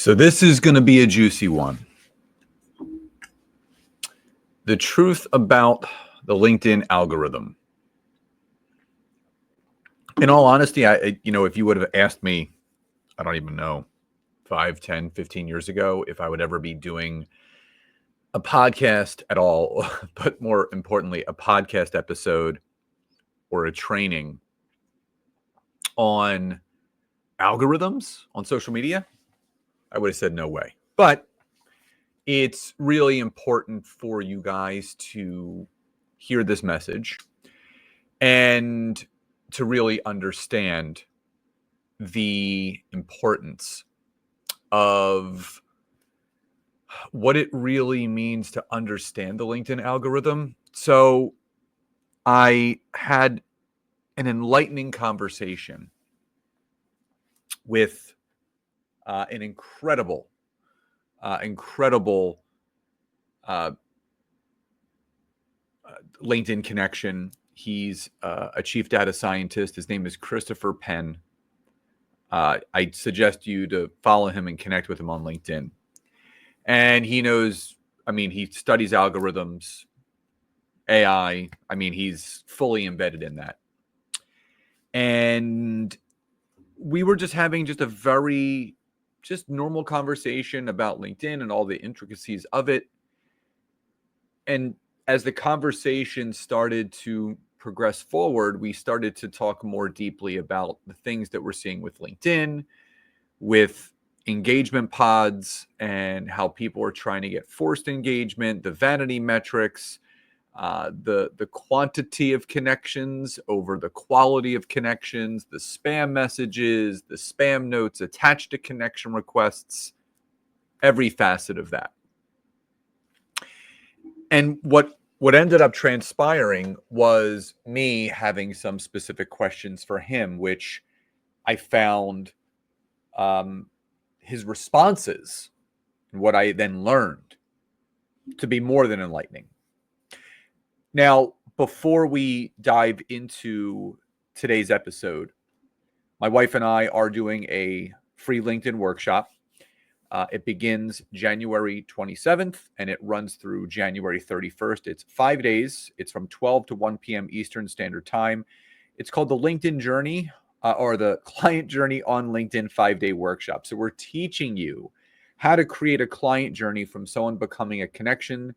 So this is going to be a juicy one. The truth about the LinkedIn algorithm. In all honesty, if you would have asked me, I don't even know, 5, 10, 15 years ago, if I would ever be doing a podcast at all, but more importantly, a podcast episode or a training on algorithms on social media, I would have said no way. But it's really important for you guys to hear this message and to really understand the importance of what it really means to understand the LinkedIn algorithm. So I had an enlightening conversation with an incredible LinkedIn connection. He's a chief data scientist. His name is Christopher Penn. I suggest you to follow him and connect with him on LinkedIn. And he knows, he studies algorithms, AI. He's fully embedded in that. And we were just having just a very normal conversation about LinkedIn and all the intricacies of it. And as the conversation started to progress forward, we started to talk more deeply about the things that we're seeing with LinkedIn, with engagement pods, and how people are trying to get forced engagement, the vanity metrics, the quantity of connections over the quality of connections, the spam messages, the spam notes attached to connection requests, every facet of that. And what ended up transpiring was me having some specific questions for him, which I found his responses, and what I then learned, to be more than enlightening. Now, before we dive into today's episode, my wife and I are doing a free LinkedIn workshop. It begins January 27th and it runs through January 31st. It's 5 days. It's from 12 to 1 p.m. Eastern Standard Time. It's called the LinkedIn Journey or the Client Journey on LinkedIn 5-day workshop. So we're teaching you how to create a client journey from someone becoming a connection,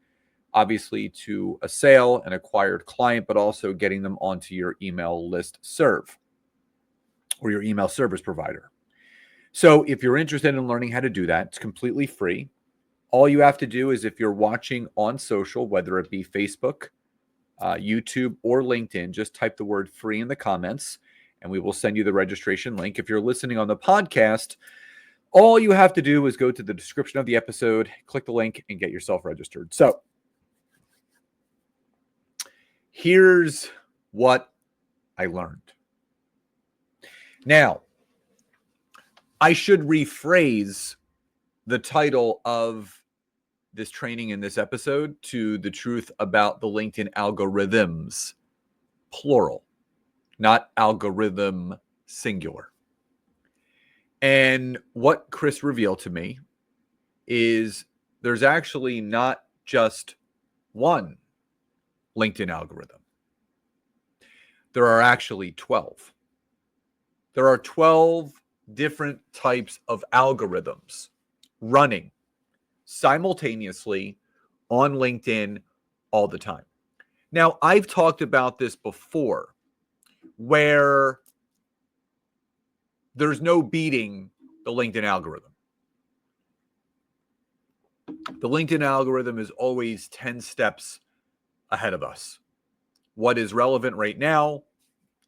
obviously, to a sale, an acquired client, but also getting them onto your email list serve or your email service provider. So if you're interested in learning how to do that, it's completely free. All you have to do is, if you're watching on social, whether it be Facebook, YouTube, or LinkedIn, just type the word free in the comments and we will send you the registration link. If you're listening on the podcast, all you have to do is go to the description of the episode, click the link, and get yourself registered. So here's what I learned. Now, I should rephrase the title of this training in this episode to the truth about the LinkedIn algorithms, plural, not algorithm, singular. And what Chris revealed to me is there's actually not just one LinkedIn algorithm. There are actually 12. There are 12 different types of algorithms running simultaneously on LinkedIn all the time. Now, I've talked about this before, where there's no beating the LinkedIn algorithm. The LinkedIn algorithm is always 10 steps ahead of us. What is relevant right now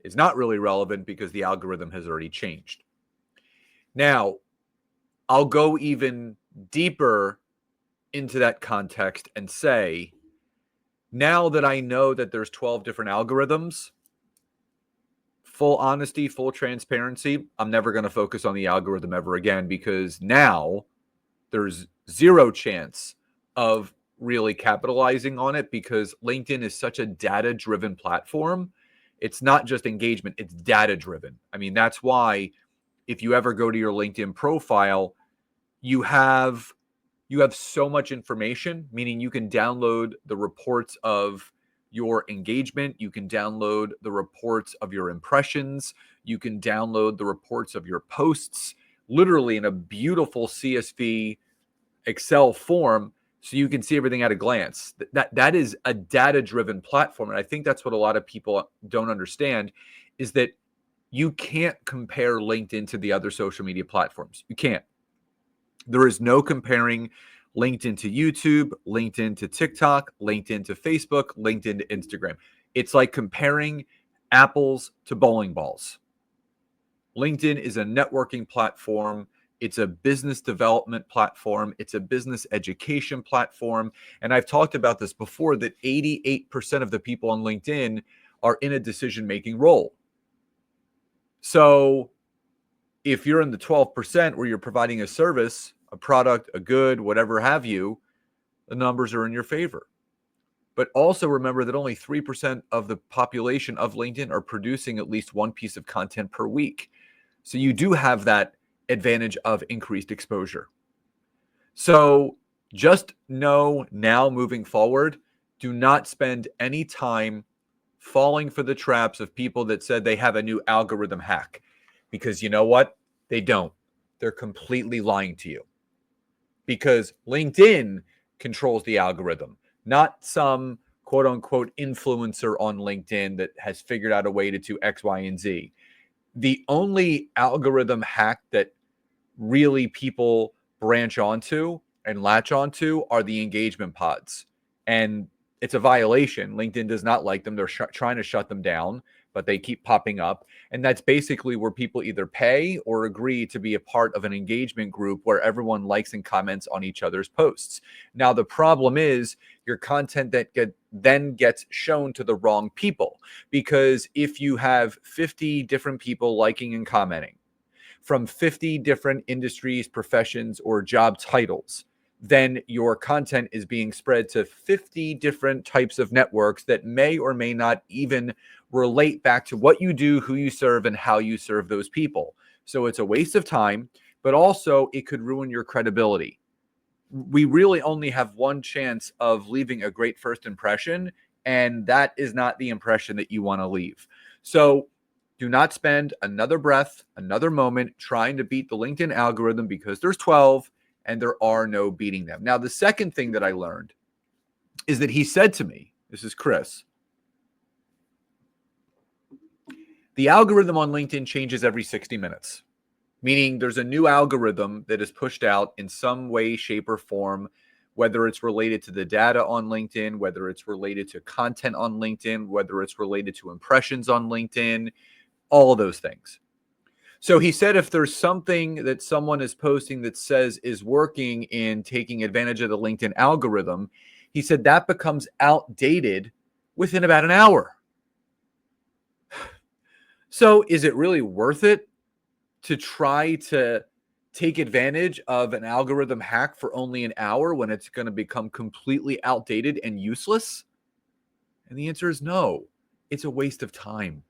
is not really relevant because the algorithm has already changed. Now, I'll go even deeper into that context and say, now that I know that there's 12 different algorithms, full honesty, full transparency, I'm never going to focus on the algorithm ever again, because now there's zero chance of really capitalizing on it, because LinkedIn is such a data-driven platform. It's not just engagement, it's data-driven. That's why if you ever go to your LinkedIn profile, You have so much information, meaning you can download the reports of your engagement, you can download the reports of your impressions, you can download the reports of your posts, literally in a beautiful CSV Excel form, so you can see everything at a glance. That is a data-driven platform, and I think that's what a lot of people don't understand, is that you can't compare LinkedIn to the other social media platforms. You can't. There is no comparing LinkedIn to YouTube, LinkedIn to TikTok, LinkedIn to Facebook, LinkedIn to Instagram. It's like comparing apples to bowling balls. LinkedIn is a networking platform. It's a business development platform. It's a business education platform. And I've talked about this before, that 88% of the people on LinkedIn are in a decision-making role. So if you're in the 12% where you're providing a service, a product, a good, whatever have you, the numbers are in your favor. But also remember that only 3% of the population of LinkedIn are producing at least one piece of content per week. So you do have that advantage of increased exposure. So just know now, moving forward, do not spend any time falling for the traps of people that said they have a new algorithm hack. Because you know what? They don't. They're completely lying to you. Because LinkedIn controls the algorithm, not some quote unquote influencer on LinkedIn that has figured out a way to do X, Y, and Z. The only algorithm hack that really people branch onto and latch onto are the engagement pods. And it's a violation. LinkedIn does not like them. They're trying to shut them down, but they keep popping up. And that's basically where people either pay or agree to be a part of an engagement group where everyone likes and comments on each other's posts. Now, the problem is your content that then gets shown to the wrong people. Because if you have 50 different people liking and commenting from 50 different industries, professions, or job titles, then your content is being spread to 50 different types of networks that may or may not even relate back to what you do, who you serve, and how you serve those people. So it's a waste of time, but also it could ruin your credibility. We really only have one chance of leaving a great first impression, and that is not the impression that you want to leave. So do not spend another breath, another moment trying to beat the LinkedIn algorithm, because there's 12 and there are no beating them. Now, the second thing that I learned is that he said to me, this is Chris, the algorithm on LinkedIn changes every 60 minutes, meaning there's a new algorithm that is pushed out in some way, shape, or form, whether it's related to the data on LinkedIn, whether it's related to content on LinkedIn, whether it's related to impressions on LinkedIn, all of those things. So he said if there's something that someone is posting that says is working in taking advantage of the LinkedIn algorithm, he said that becomes outdated within about an hour. So is it really worth it to try to take advantage of an algorithm hack for only an hour when it's going to become completely outdated and useless? And the answer is no. It's a waste of time.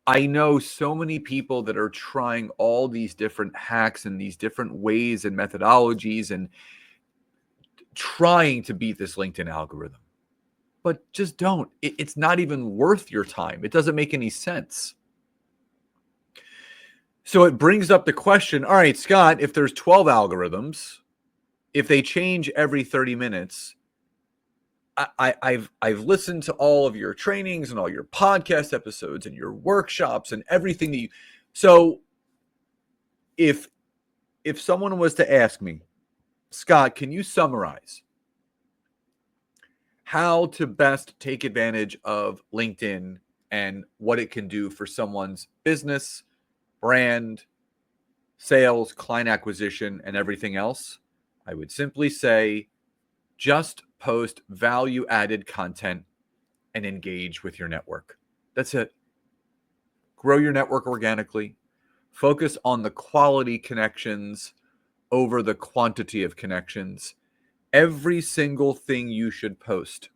I know so many people that are trying all these different hacks and these different ways and methodologies and trying to beat this LinkedIn algorithm, but just don't. It's not even worth your time. It doesn't make any sense. So it brings up the question, all right, Scott, if there's 12 algorithms, if they change every 30 minutes, I've listened to all of your trainings and all your podcast episodes and your workshops and everything that you. So if someone was to ask me, Scott, can you summarize how to best take advantage of LinkedIn and what it can do for someone's business, brand, sales, client acquisition, and everything else? I would simply say just post value-added content and engage with your network. That's it. Grow your network organically. Focus on the quality connections over the quantity of connections. Every single thing you should post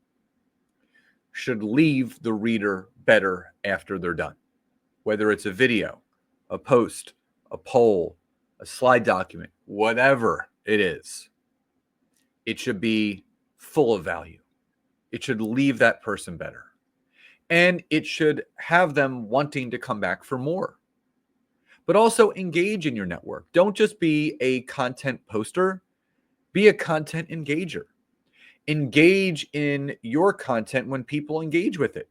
should leave the reader better after they're done. Whether it's a video, a post, a poll, a slide document, whatever it is, it should be full of value. It should leave that person better. And it should have them wanting to come back for more. But also engage in your network. Don't just be a content poster, be a content engager. Engage in your content when people engage with it.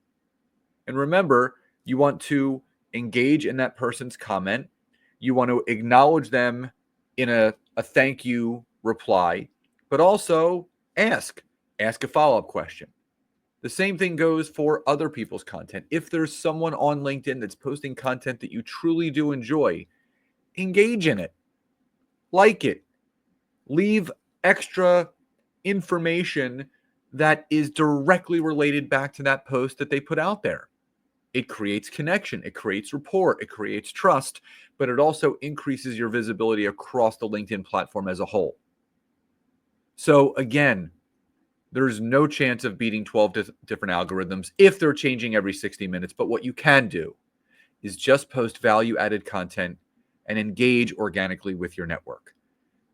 And remember, you want to engage in that person's comment. You want to acknowledge them in a thank you reply, but also ask a follow-up question. The same thing goes for other people's content. If there's someone on LinkedIn that's posting content that you truly do enjoy, engage in it, like it, leave extra information that is directly related back to that post that they put out there. It creates connection, it creates rapport, it creates trust, but it also increases your visibility across the LinkedIn platform as a whole. So again, there's no chance of beating 12 different algorithms if they're changing every 60 minutes. But what you can do is just post value-added content and engage organically with your network.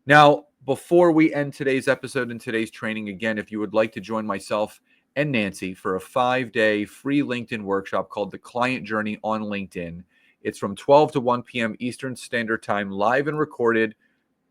Now, before we end today's episode and today's training, again, if you would like to join myself and Nancy for a 5-day free LinkedIn workshop called The Client Journey on LinkedIn, it's from 12 to 1 p.m. Eastern Standard Time, live and recorded.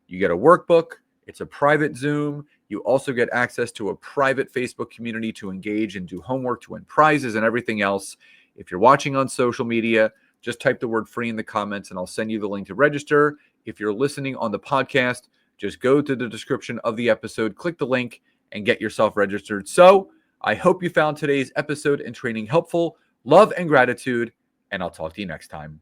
You get a workbook. It's a private Zoom. You also get access to a private Facebook community to engage and do homework, to win prizes and everything else. If you're watching on social media, just type the word free in the comments and I'll send you the link to register. If you're listening on the podcast, just go to the description of the episode, click the link, and get yourself registered. So I hope you found today's episode and training helpful. Love and gratitude, and I'll talk to you next time.